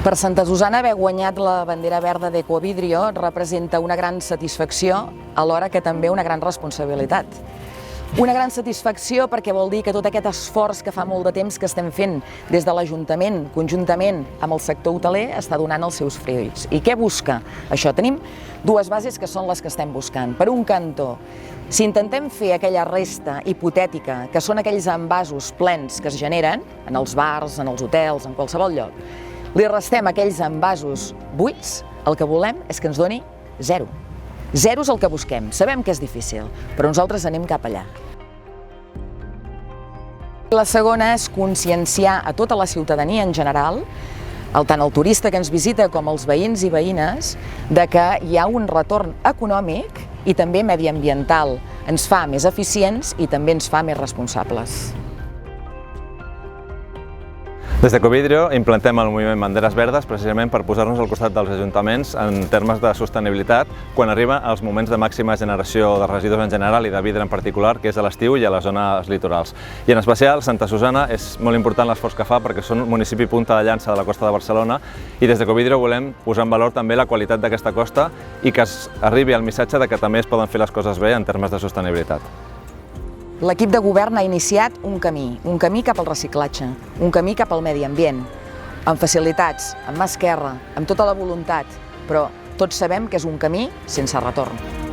Per Santa Susana haver guanyat la bandera verda d'Ecovidrio representa una gran satisfacció, alhora que també una gran responsabilitat. Una gran satisfacció perquè vol dir que tot aquest esforç que fa molt de temps que estem fent des de l'Ajuntament, conjuntament amb el sector hoteler, està donant els seus fruits. I què busca això? Tenim dues bases que són les que estem buscant. Per un cantó, si intentem fer aquella resta hipotètica, que són aquells envasos plens que es generen en els bars, en els hotels, en qualsevol lloc, li restem aquells envasos buits, el que volem és que ens doni zero. Zero és el que busquem. Sabem que és difícil, però nosaltres anem cap allà. La segona és conscienciar a tota la ciutadania en general, tant el turista que ens visita com els veïns i veïnes, de que hi ha un retorn econòmic i també mediambiental. Ens fa més eficients i també ens fa més responsables. Des d'Ecovidrio implantem el moviment Banderes Verdes precisament per posar-nos al costat dels ajuntaments en termes de sostenibilitat quan arriba als moments de màxima generació de residus en general i de vidre en particular, que és a l'estiu i a les zones litorals. I en especial Santa Susana és molt important l'esforç que fa perquè són un municipi punta de llança de la costa de Barcelona i des d'Ecovidrio volem posar en valor també la qualitat d'aquesta costa i que arribi el missatge de que també es poden fer les coses bé en termes de sostenibilitat. L'equip de govern ha iniciat un camí cap al reciclatge, un camí cap al medi ambient, amb facilitats, amb mà esquerra, amb tota la voluntat, però tots sabem que és un camí sense retorn.